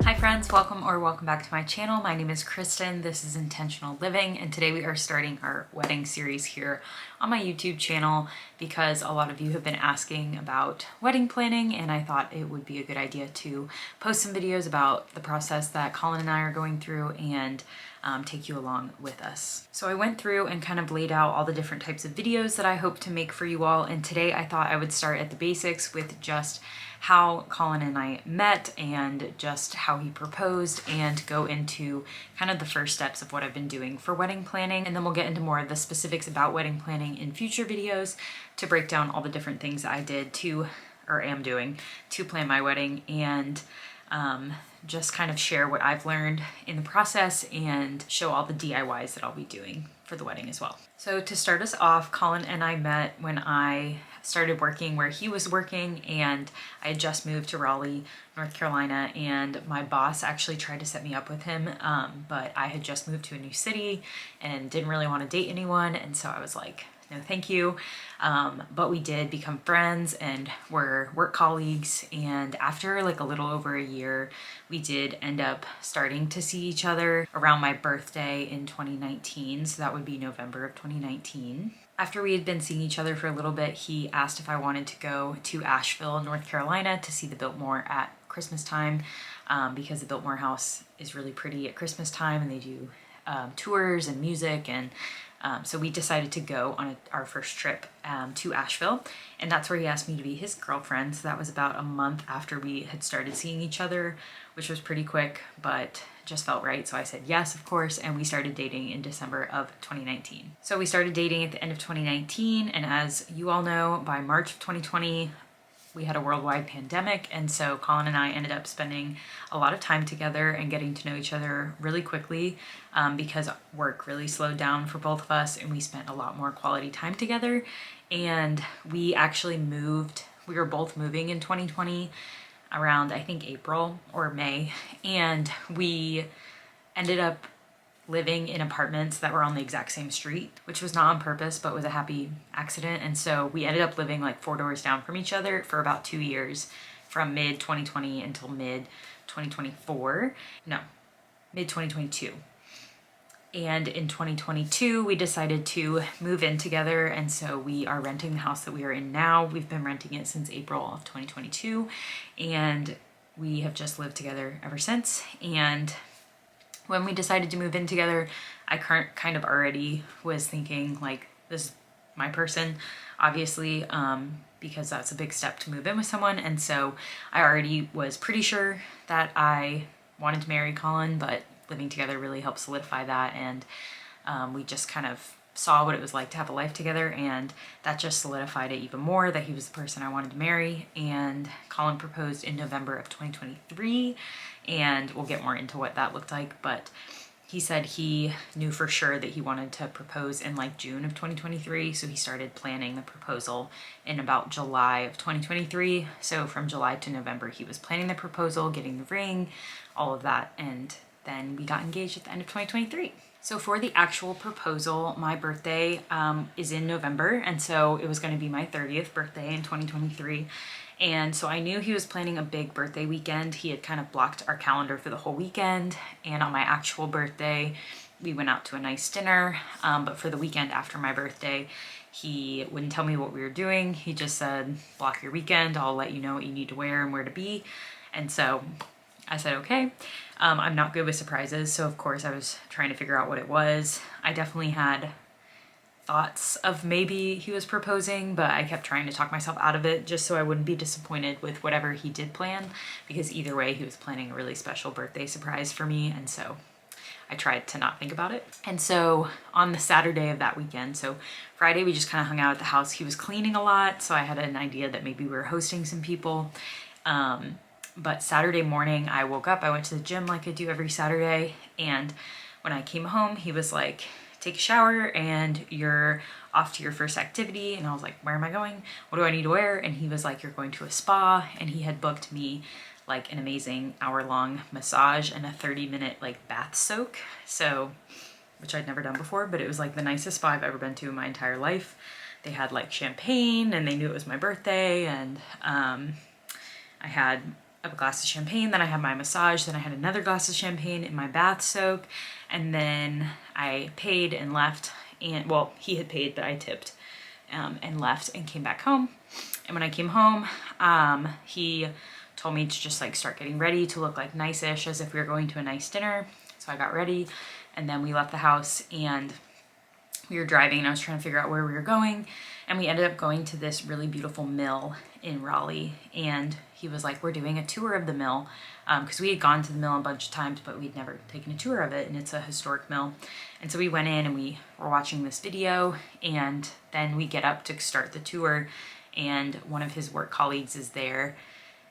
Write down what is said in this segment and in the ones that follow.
Hi friends, welcome back to my channel. My name is Kristen, this is Intentional Living, and today we are starting our wedding series here on my YouTube channel because a lot of you have been asking about wedding planning, and I thought it would be a good idea to post some videos about the process that Colin and I are going through and take you along with us. So I went through and kind of laid out all the different types of videos that I hope to make for you all, and today I thought I would start at the basics with just how Colin and I met and just how he proposed, and go into kind of the first steps of what I've been doing for wedding planning. And then we'll get into more of the specifics about wedding planning in future videos to break down all the different things I did to, or am doing, to plan my wedding, and just kind of share what I've learned in the process and show all the DIYs that I'll be doing for the wedding as well. So to start us off, Colin and I met when I started working where he was working, and I had just moved to Raleigh, North Carolina, and my boss actually tried to set me up with him, but I had just moved to a new city and didn't really want to date anyone, and so I was like, no thank you. But we did become friends and were work colleagues, and after like a little over a year, we did end up starting to see each other around my birthday in 2019, so that would be November of 2019. After we had been seeing each other for a little bit, he asked if I wanted to go to Asheville, North Carolina to see the Biltmore at Christmas time, because the Biltmore house is really pretty at Christmas time, and they do tours and music, and so we decided to go on our first trip to Asheville, and that's where he asked me to be his girlfriend. So that was about a month after we had started seeing each other, which was pretty quick, but just felt right. So I said yes, of course, and we started dating in December of 2019. So we started dating at the end of 2019, and as you all know, by March of 2020, we had a worldwide pandemic, and so Colin and I ended up spending a lot of time together and getting to know each other really quickly, because work really slowed down for both of us, and we spent a lot more quality time together. And we actually moved, we were both moving in 2020 around, I think, April or May, and we ended up living in apartments that were on the exact same street, which was not on purpose, but was a happy accident. And so we ended up living like 4 doors down from each other for about 2 years, from mid 2020 until mid 2024. No, mid 2022. And in 2022, we decided to move in together. And so we are renting the house that we are in now. We've been renting it since April of 2022. And we have just lived together ever since. And when we decided to move in together, I kind of already was thinking like, this is my person, obviously, because that's a big step to move in with someone. And so I already was pretty sure that I wanted to marry Colin, but living together really helped solidify that. And we just kind of saw what it was like to have a life together, and that just solidified it even more that he was the person I wanted to marry. And Colin proposed in November of 2023, and we'll get more into what that looked like, but he said he knew for sure that he wanted to propose in like June of 2023, so he started planning the proposal in about July of 2023. So from July to November, he was planning the proposal, getting the ring, all of that, and then we got engaged at the end of 2023. So for the actual proposal, my birthday is in November, and so it was going to be my 30th birthday in 2023. And so I knew he was planning a big birthday weekend. He had kind of blocked our calendar for the whole weekend, and on my actual birthday, we went out to a nice dinner. But for the weekend after my birthday, he wouldn't tell me what we were doing. He just said, block your weekend, I'll let you know what you need to wear and where to be. And so I said, okay. I'm not good with surprises, so of course I was trying to figure out what it was. I definitely had thoughts of maybe he was proposing, but I kept trying to talk myself out of it just so I wouldn't be disappointed with whatever he did plan, because either way he was planning a really special birthday surprise for me, and so I tried to not think about it. And so on the Saturday of that weekend, so Friday we just kind of hung out at the house. He was cleaning a lot, so I had an idea that maybe we were hosting some people. But Saturday morning I woke up, I went to the gym like I do every Saturday, and when I came home he was like, take a shower and you're off to your first activity. And I was like, where am I going? What do I need to wear? And he was like, you're going to a spa. And he had booked me like an amazing hour-long massage and a 30-minute like bath soak. So, which I'd never done before, but it was like the nicest spa I've ever been to in my entire life. they had like champagne and they knew it was my birthday, and I had a glass of champagne, then I had my massage, then I had another glass of champagne in my bath soak, and then I paid and left, and well, he had paid, but I tipped, and left and came back home. And when I came home, he told me to just like start getting ready to look like nice-ish, as if we were going to a nice dinner. So I got ready, and then we left the house and we were driving, and I was trying to figure out where we were going, and we ended up going to this really beautiful mill in Raleigh. And he was like, we're doing a tour of the mill, because we had gone to the mill a bunch of times, but we'd never taken a tour of it, and it's a historic mill. And so we went in and we were watching this video, and then we get up to start the tour, and one of his work colleagues is there,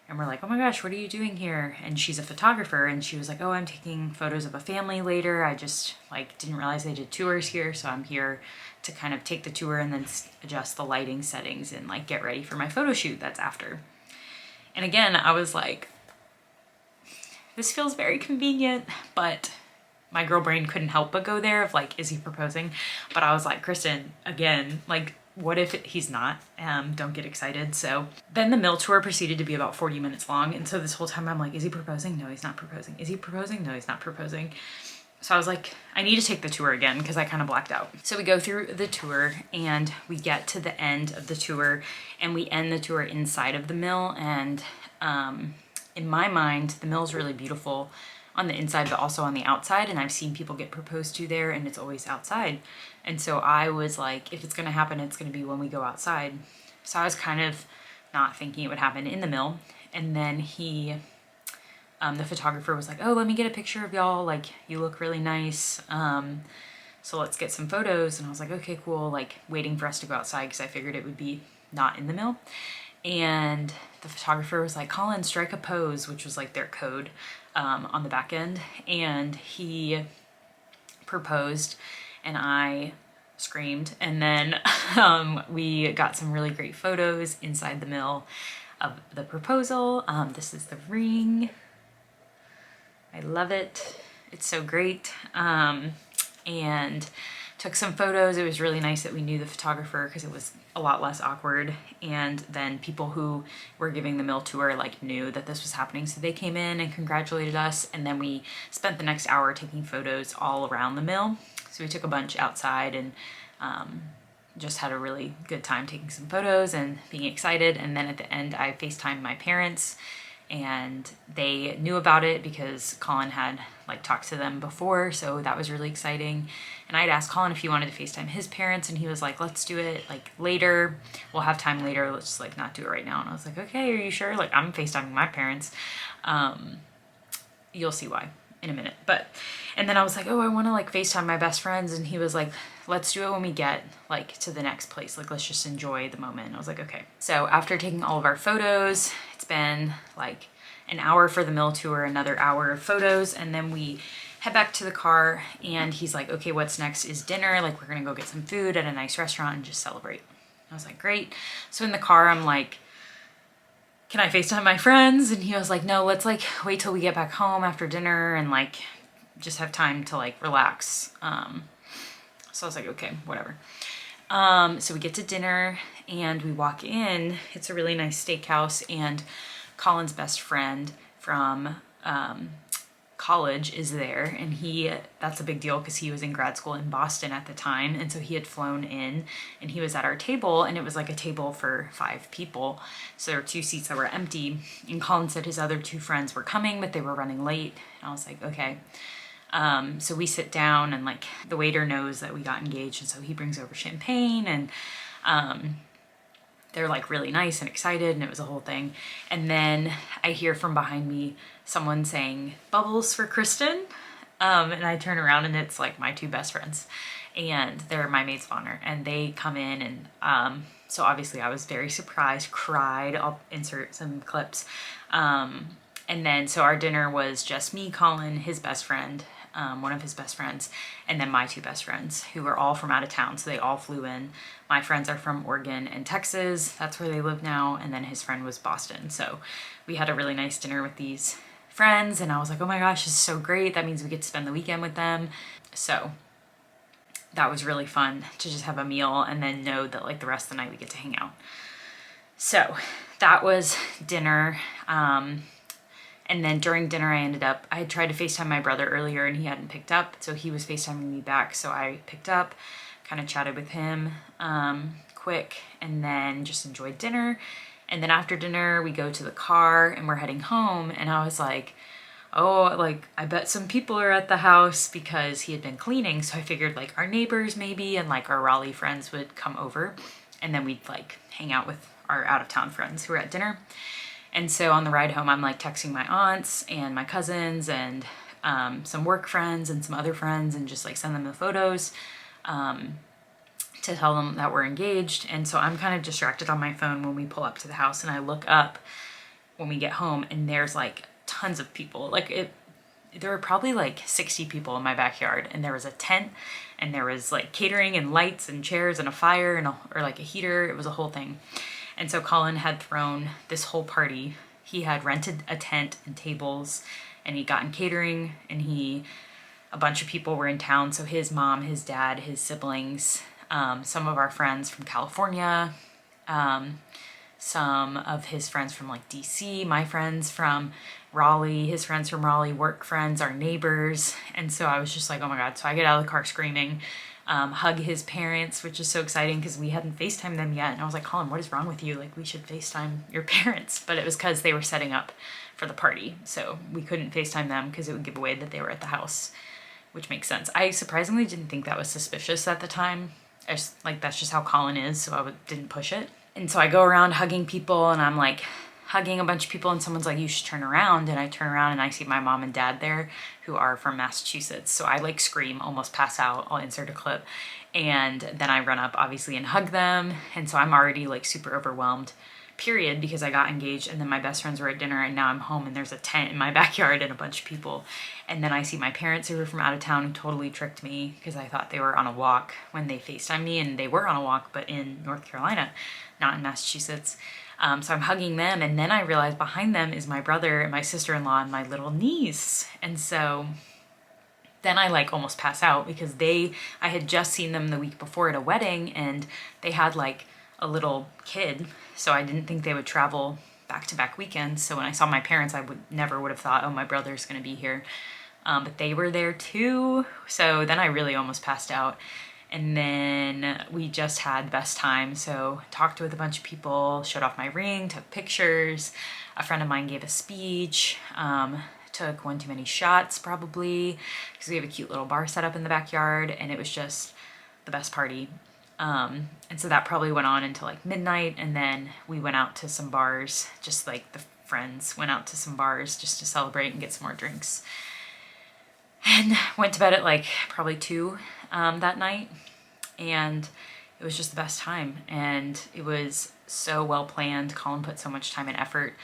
and we're like, oh my gosh, what are you doing here? And she's a photographer, and she was like, oh, I'm taking photos of a family later. I just like didn't realize they did tours here, so I'm here to kind of take the tour and then adjust the lighting settings and like get ready for my photo shoot that's after. And again, I was like, this feels very convenient, but my girl brain couldn't help but go there of like, is he proposing? But I was like, Kristen, again, like, what if he's not? Don't get excited. So then the mill tour proceeded to be about 40 minutes long. And so this whole time I'm like, is he proposing? No, he's not proposing. Is he proposing? No, he's not proposing. So I was like, I need to take the tour again, because I kind of blacked out. So we go through the tour and we get to the end of the tour, and we end the tour inside of the mill. And in my mind, the mill is really beautiful on the inside, but also on the outside. And I've seen people get proposed to there, and it's always outside. And so I was like, if it's going to happen, it's going to be when we go outside. So I was kind of not thinking it would happen in the mill. And then he, the photographer was like, oh, let me get a picture of y'all. Like, you look really nice. So let's get some photos. And I was like, okay, cool. Like, waiting for us to go outside, because I figured it would be not in the mill. And the photographer was like, Colin, strike a pose, which was like their code on the back end. And he proposed, and I screamed. And then we got some really great photos inside the mill of the proposal. This is the ring. I love it. It's so great. And took some photos. It was really nice that we knew the photographer, because it was a lot less awkward. And then people who were giving the mill tour like knew that this was happening, so they came in and congratulated us. And then we spent the next hour taking photos all around the mill. So we took a bunch outside, and just had a really good time taking some photos and being excited. And then at the end, I FaceTimed my parents, and they knew about it because Colin had like talked to them before, so that was really exciting. And I had asked Colin if he wanted to FaceTime his parents, and he was like, let's do it like later. We'll have time later. Let's just like not do it right now. And I was like, okay, are you sure? Like, I'm FaceTiming my parents. You'll see why in a minute. And then I was like, oh, I want to like FaceTime my best friends. And he was like, let's do it when we get like to the next place. Like, let's just enjoy the moment. And I was like, okay. So after taking all of our photos, it's been like an hour for the mill tour, another hour of photos. And then we head back to the car, and he's like, okay, what's next is dinner. Like, we're going to go get some food at a nice restaurant and just celebrate. I was like, great. So in the car, I'm like, can I FaceTime my friends? And he was like, no, let's like wait till we get back home after dinner and like just have time to like relax. So I was like, okay, whatever. So we get to dinner and we walk in. It's a really nice steakhouse, and Colin's best friend from college is there, and that's a big deal because he was in grad school in Boston at the time, and so he had flown in, and he was at our table, and it was like a table for 5 people, so there were 2 seats that were empty. And Colin said his other 2 friends were coming, but they were running late, and I was like, okay. So we sit down, and like the waiter knows that we got engaged, and so he brings over champagne, and they're like really nice and excited, and it was a whole thing. And then I hear from behind me someone saying, bubbles for Kristen. And I turn around, and it's like my 2 best friends, and they're my maids of honor, and they come in. And so obviously I was very surprised, cried. I'll insert some clips. And then so our dinner was just me, Colin, his best friend, one of his best friends, and then my 2 best friends, who are all from out of town, so they all flew in. My friends are from Oregon and Texas, that's where they live now, and then his friend was Boston. So we had a really nice dinner with these friends, and I was like, oh my gosh, this is so great. That means we get to spend the weekend with them. So that was really fun to just have a meal and then know that like the rest of the night we get to hang out. So that was dinner. And then during dinner, I had tried to FaceTime my brother earlier and he hadn't picked up. So he was FaceTiming me back. So I picked up, kind of chatted with him quick, and then just enjoyed dinner. And then after dinner, we go to the car and we're heading home. And I was like, oh, like, I bet some people are at the house because he had been cleaning. So I figured like our neighbors maybe and like our Raleigh friends would come over and then we'd like hang out with our out of town friends who were at dinner. And so on the ride home, I'm like texting my aunts and my cousins and some work friends and some other friends and just like send them the photos to tell them that we're engaged. And so I'm kind of distracted on my phone when we pull up to the house, and I look up when we get home and there's like tons of people. There were probably like 60 people in my backyard, and there was a tent and there was like catering and lights and chairs and a fire and or like a heater. It was a whole thing. And so Colin had thrown this whole party. He had rented a tent and tables, and he'd gotten catering, and a bunch of people were in town. So his mom, his dad, his siblings, some of our friends from California, some of his friends from like DC, my friends from Raleigh, his friends from Raleigh, work friends, our neighbors. And so I was just like, oh my God. So I get out of the car screaming, hug his parents, which is so exciting because we hadn't FaceTimed them yet. And I was like, Colin, what is wrong with you? Like, we should FaceTime your parents. But it was because they were setting up for the party. So we couldn't FaceTime them because it would give away that they were at the house, which makes sense. I surprisingly didn't think that was suspicious at the time. That's just how Colin is, so I didn't push it. And so I go around hugging people, and I'm like hugging a bunch of people, and someone's like, you should turn around. And I turn around and I see my mom and dad there, who are from Massachusetts. So I like scream, almost pass out. I'll insert a clip. And then I run up obviously and hug them. And so I'm already like super overwhelmed, period, because I got engaged, and then my best friends were at dinner, and now I'm home and there's a tent in my backyard and a bunch of people. And then I see my parents who were from out of town, who totally tricked me because I thought they were on a walk when they FaceTimed me, and they were on a walk, but in North Carolina, not in Massachusetts. So I'm hugging them, and then I realize behind them is my brother and my sister-in-law and my little niece. And so then I like almost pass out because I had just seen them the week before at a wedding, and they had like a little kid. So I didn't think they would travel back-to-back weekends. So when I saw my parents, I never would have thought, oh, my brother's gonna be here. But they were there too. So then I really almost passed out. And then we just had the best time. So talked with a bunch of people, showed off my ring, took pictures. A friend of mine gave a speech, took one too many shots probably, because we have a cute little bar set up in the backyard, and it was just the best party. And so that probably went on until like midnight, and then we went out to some bars, just like the friends went out to some bars just to celebrate and get some more drinks. And went to bed at like probably 2 that night, and it was just the best time, and it was so well planned. Colin put so much time and effort.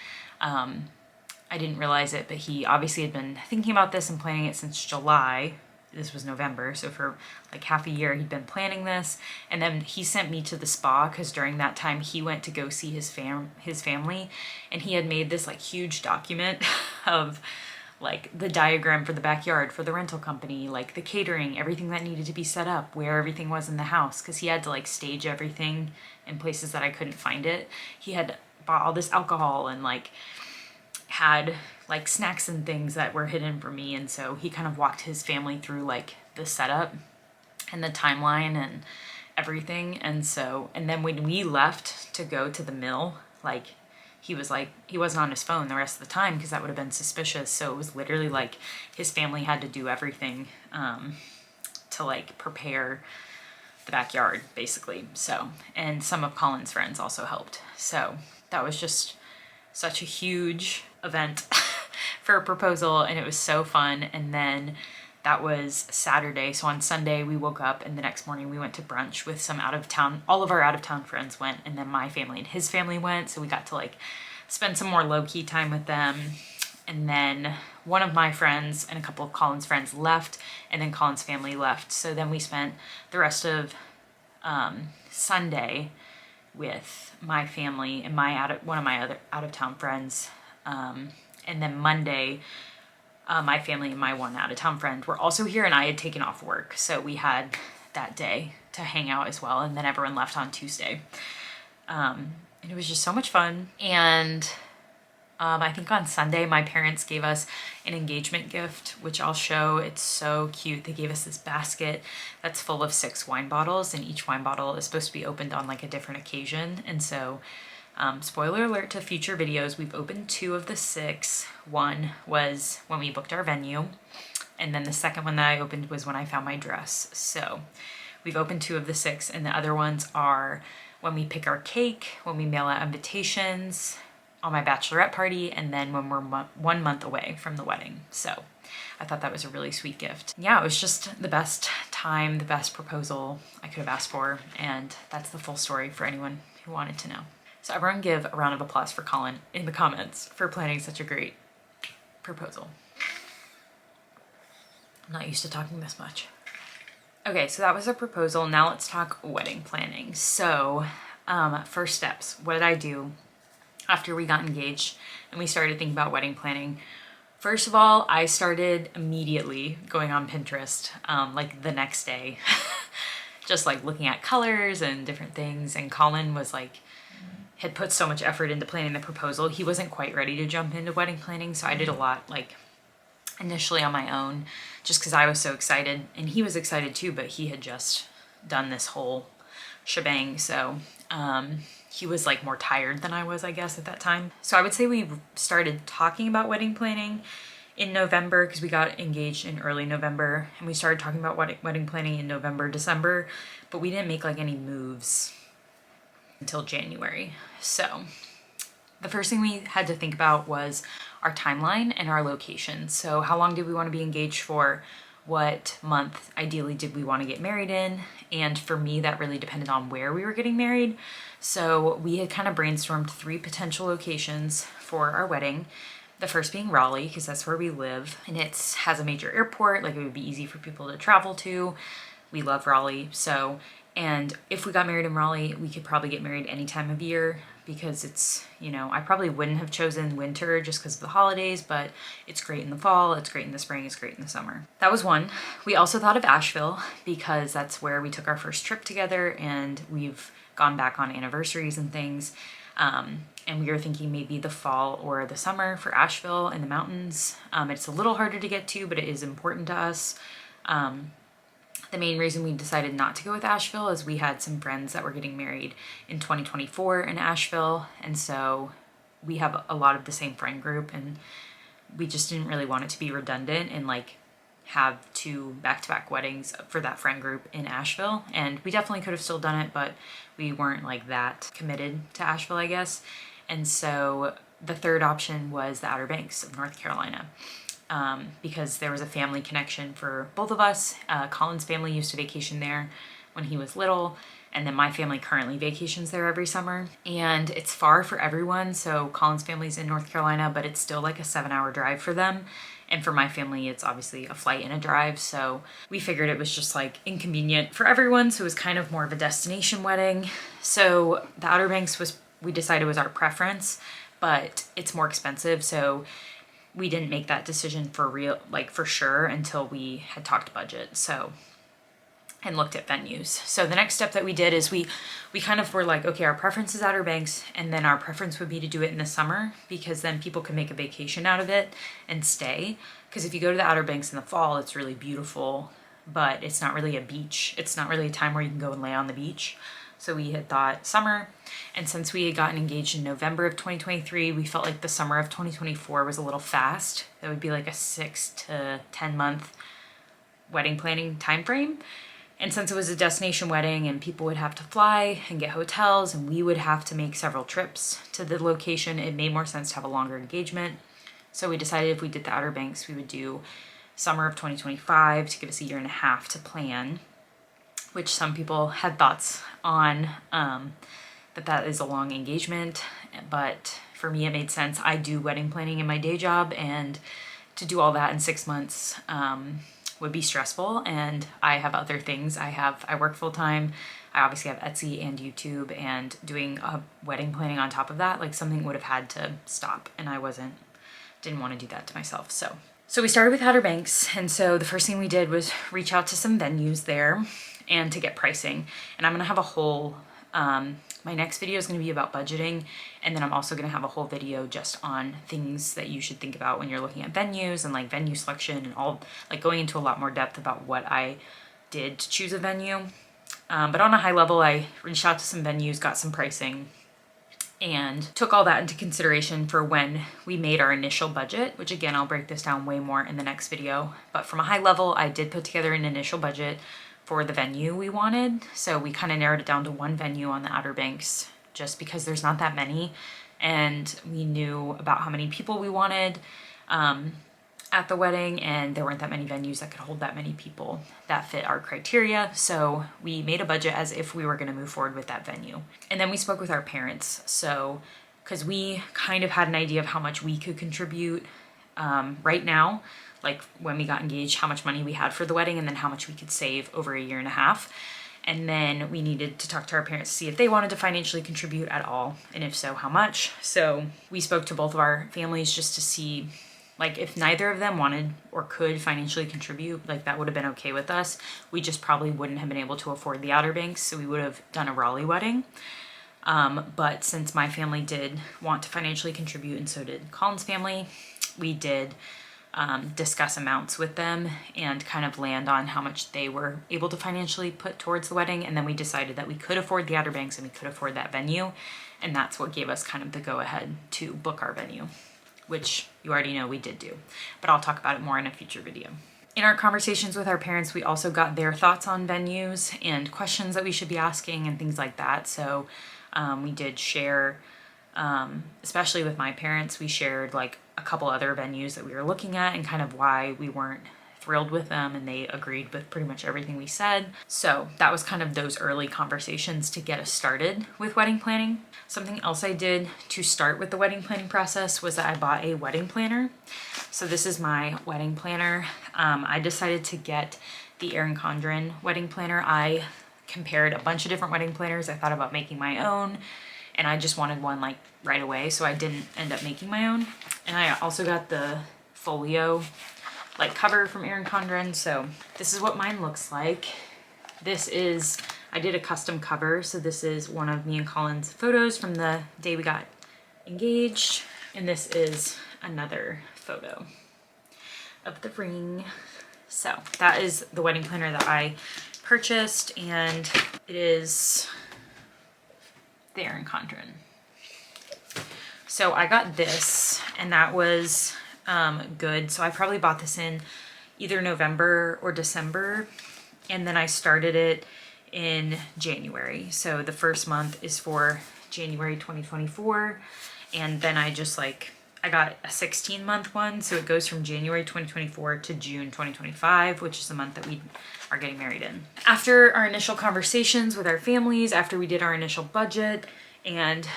I didn't realize it, but he obviously had been thinking about this and planning it since July. This was November, so for like half a year he'd been planning this. And then he sent me to the spa because during that time he went to go see his family, and he had made this like huge document of like the diagram for the backyard, for the rental company, like the catering, everything that needed to be set up, where everything was in the house, because he had to like stage everything in places that I couldn't find it. He had bought all this alcohol and like had like snacks and things that were hidden from me, and so he kind of walked his family through like the setup and the timeline and everything. And then when we left to go to the mill, like he wasn't on his phone the rest of the time because that would have been suspicious. So it was literally like his family had to do everything to like prepare the backyard basically. So, and some of Colin's friends also helped. So that was just such a huge event for a proposal, and it was so fun. And then that was Saturday. So on Sunday we woke up, and the next morning we went to brunch with some all of our out of town friends went, and then my family and his family went. So we got to like spend some more low-key time with them. And then one of my friends and a couple of Colin's friends left, and then Colin's family left. So then we spent the rest of Sunday with my family and one of my other out-of-town friends. And then Monday, my family and my one out-of-town friend were also here, and I had taken off work. So we had that day to hang out as well. And then everyone left on Tuesday. And it was just so much fun. And I think on Sunday, my parents gave us an engagement gift, which I'll show. It's so cute. They gave us this basket that's full of 6 wine bottles, and each wine bottle is supposed to be opened on like a different occasion. And so, spoiler alert to future videos, we've opened 2 of the 6. One was when we booked our venue, and then the second one that I opened was when I found my dress. So we've opened 2 of the 6, and the other ones are when we pick our cake, when we mail out invitations, on my bachelorette party, and then when we're 1 month away from the wedding. So I thought that was a really sweet gift. Yeah, it was just the best time, the best proposal I could have asked for, and that's the full story for anyone who wanted to know. So everyone give a round of applause for Colin in the comments for planning such a great proposal. I'm not used to talking this much. Okay, so that was a proposal. Now let's talk wedding planning. So first steps, what did I do after we got engaged and we started thinking about wedding planning? First of all, I started immediately going on Pinterest, like the next day, just like looking at colors and different things. And Colin was like, had put so much effort into planning the proposal. He wasn't quite ready to jump into wedding planning. So I did a lot like initially on my own, just because I was so excited, and he was excited too, but he had just done this whole shebang. So, he was like more tired than I was, I guess, at that time. So I would say we started talking about wedding planning in November, because we got engaged in early November, and we started talking about wedding planning in November, December, but we didn't make like any moves until January. So the first thing we had to think about was our timeline and our location. So how long did we want to be engaged for? What month ideally did we want to get married in? And for me, that really depended on where we were getting married. So we had kind of brainstormed 3 potential locations for our wedding. The first being Raleigh, because that's where we live, and it has a major airport, like it would be easy for people to travel to. We love Raleigh. So, and if we got married in Raleigh, we could probably get married any time of year, because it's, you know, I probably wouldn't have chosen winter just because of the holidays, but it's great in the fall, it's great in the spring, it's great in the summer. That was one. We also thought of Asheville, because that's where we took our first trip together, and we've gone back on anniversaries and things. And we were thinking maybe the fall or the summer for Asheville in the mountains. It's a little harder to get to, but it is important to us. The main reason we decided not to go with Asheville is we had some friends that were getting married in 2024 in Asheville, and so we have a lot of the same friend group, and we just didn't really want it to be redundant and like have 2 back-to-back weddings for that friend group in Asheville. And we definitely could have still done it, but we weren't like that committed to Asheville, I guess. And so the third option was the Outer Banks of North Carolina. Because there was a family connection for both of us. Colin's family used to vacation there when he was little, and then my family currently vacations there every summer. And it's far for everyone, so Colin's family's in North Carolina, but it's still like a 7-hour drive for them. And for my family, it's obviously a flight and a drive, so we figured it was just like inconvenient for everyone, so it was kind of more of a destination wedding. So the Outer Banks we decided was our preference, but it's more expensive, so we didn't make that decision for real, like for sure, until we had talked budget. So, and looked at venues. So the next step that we did is we kind of were like, okay, our preference is Outer Banks, and then our preference would be to do it in the summer, because then people can make a vacation out of it and stay. Because if you go to the Outer Banks in the fall, it's really beautiful, but it's not really a beach. It's not really a time where you can go and lay on the beach. So we had thought summer, and since we had gotten engaged in November of 2023, we felt like the summer of 2024 was a little fast. That would be like a 6 to 10 month wedding planning time frame. And since it was a destination wedding and people would have to fly and get hotels, and we would have to make several trips to the location, it made more sense to have a longer engagement. So we decided if we did the Outer Banks, we would do summer of 2025 to give us a 1.5 years to plan, which some people had thoughts on, that is a long engagement, but for me it made sense. I do wedding planning in my day job, and to do all that in 6 months would be stressful, and I have other things. I work full-time. I obviously have Etsy and YouTube, and doing wedding planning on top of that, like something would have had to stop, and I didn't want to do that to myself. So we started with Outer Banks, and so the first thing we did was reach out to some venues there. and to get pricing. And I'm gonna have a whole, my next video is gonna be about budgeting, and then I'm also gonna have a whole video just on things that you should think about when you're looking at venues and like venue selection and all, like going into a lot more depth about what I did to choose a venue. But on a high level, I reached out to some venues, got some pricing, and took all that into consideration for when we made our initial budget, which again, I'll break this down way more in the next video. But from a high level, I did put together an initial budget for the venue we wanted. So we kind of narrowed it down to one venue on the Outer Banks just because there's not that many. And we knew about how many people we wanted at the wedding, and there weren't that many venues that could hold that many people that fit our criteria. So we made a budget as if we were going to move forward with that venue. And then we spoke with our parents. So, because we kind of had an idea of how much we could contribute right now, like when we got engaged, how much money we had for the wedding, and then how much we could save over a year and a half. And then we needed to talk to our parents to see if they wanted to financially contribute at all, and if so, how much. So we spoke to both of our families just to see, like, if neither of them wanted or could financially contribute, like that would have been okay with us. We just probably wouldn't have been able to afford the Outer Banks, so we would have done a Raleigh wedding. But since my family did want to financially contribute, and so did Colin's family, we did discuss amounts with them and kind of land on how much they were able to financially put towards the wedding. And then we decided that we could afford the Outer Banks and we could afford that venue. And that's what gave us kind of the go ahead to book our venue, which you already know we did do, but I'll talk about it more in a future video. In our conversations with our parents, we also got their thoughts on venues and questions that we should be asking and things like that. So we did share, especially with my parents, we shared like a couple other venues that we were looking at and kind of why we weren't thrilled with them, and they agreed with pretty much everything we said. So that was kind of those early conversations to get us started with wedding planning. Something else I did to start with the wedding planning process was that I bought a wedding planner. So this is my wedding planner. I decided to get the Erin Condren wedding planner. I compared a bunch of different wedding planners. I thought about making my own, and I just wanted one like right away, so I didn't end up making my own. And I also got the folio like cover from Erin Condren. So this is what mine looks like. This is, I did a custom cover. So this is one of me and Colin's photos from the day we got engaged. And this is another photo of the ring. So that is the wedding planner that I purchased, and it is the Erin Condren. So I got this, and that was good. So I probably bought this in either November or December, and then I started it in January. So the first month is for January 2024, and then I just like, I got a 16-month one, so it goes from January 2024 to June 2025, which is the month that we are getting married in. After our initial conversations with our families, after we did our initial budget and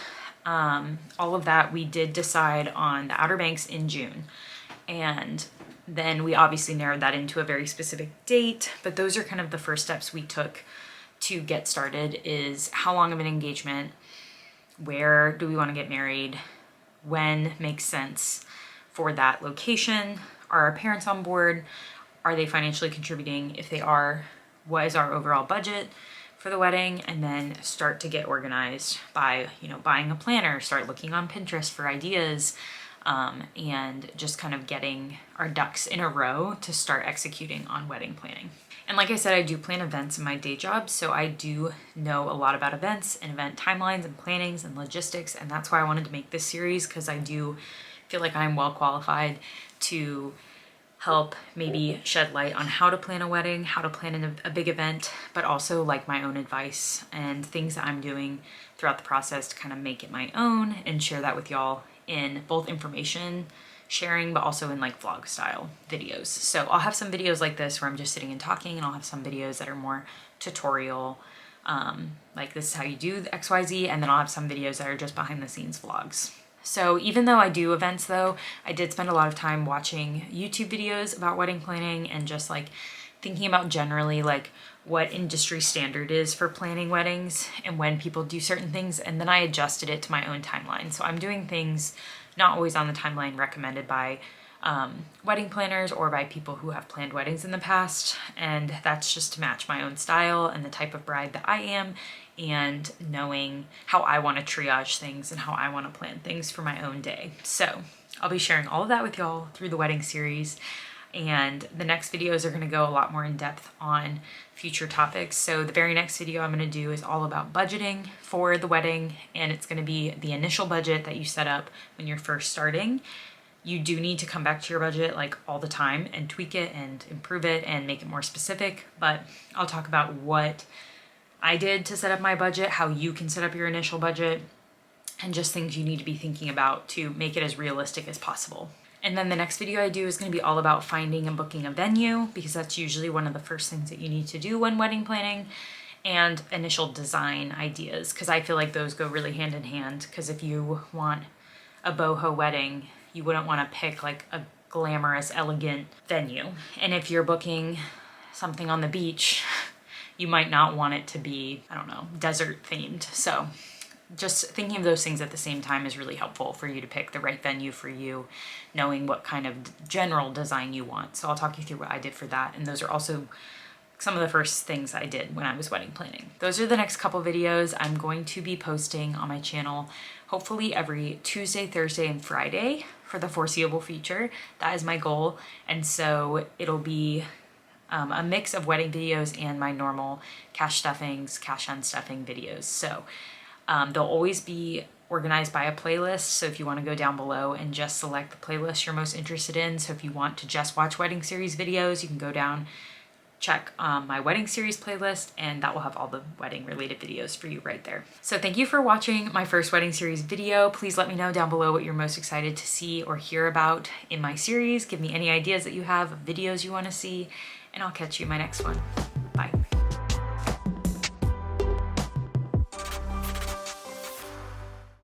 all of that, we did decide on the Outer Banks in June. And then we obviously narrowed that into a very specific date, but those are kind of the first steps we took to get started. Is how long of an engagement, where do we want to get married, when makes sense for that location, are our parents on board, are they financially contributing? If they are, what is our overall budget for the wedding? And then start to get organized by, you know, buying a planner, start looking on Pinterest for ideas, and just kind of getting our ducks in a row to start executing on wedding planning. And like I said, I do plan events in my day job, so I do know a lot about events and event timelines and plannings and logistics, and that's why I wanted to make this series, because I do feel like I'm well qualified to help maybe shed light on how to plan a wedding, how to plan a big event, but also like my own advice and things that I'm doing throughout the process to kind of make it my own and share that with y'all in both information sharing, but also in like vlog style videos. So I'll have some videos like this where I'm just sitting and talking, and I'll have some videos that are more tutorial, like this is how you do the XYZ, and then I'll have some videos that are just behind the scenes vlogs. So even though I do events though, I did spend a lot of time watching YouTube videos about wedding planning and just like thinking about generally like what industry standard is for planning weddings and when people do certain things, and then I adjusted it to my own timeline. So I'm doing things not always on the timeline recommended by wedding planners or by people who have planned weddings in the past. And that's just to match my own style and the type of bride that I am, and knowing how I want to triage things and how I want to plan things for my own day. So I'll be sharing all of that with y'all through the wedding series. And the next videos are going to go a lot more in depth on future topics. So the very next video I'm going to do is all about budgeting for the wedding, and it's going to be the initial budget that you set up when you're first starting. You do need to come back to your budget like all the time and tweak it and improve it and make it more specific, but I'll talk about what I did to set up my budget, how you can set up your initial budget, and just things you need to be thinking about to make it as realistic as possible. And then the next video I do is going to be all about finding and booking a venue, because that's usually one of the first things that you need to do when wedding planning, and initial design ideas, because I feel like those go really hand in hand. Because if you want a boho wedding, you wouldn't want to pick like a glamorous, elegant venue. And if you're booking something on the beach, you might not want it to be, I don't know, desert themed. So just thinking of those things at the same time is really helpful for you to pick the right venue for you, knowing what kind of general design you want. So I'll talk you through what I did for that. And those are also some of the first things I did when I was wedding planning. Those are the next couple videos I'm going to be posting on my channel, hopefully every Tuesday, Thursday, and Friday for the foreseeable future. That is my goal. And so it'll be a mix of wedding videos and my normal cash stuffings, cash unstuffing videos. So they'll always be organized by a playlist. So if you want to go down below and just select the playlist you're most interested in. So if you want to just watch wedding series videos, you can go down, check my wedding series playlist, and that will have all the wedding related videos for you right there. So thank you for watching my first wedding series video. Please let me know down below what you're most excited to see or hear about in my series. Give me any ideas that you have of videos you want to see, and I'll catch you in my next one.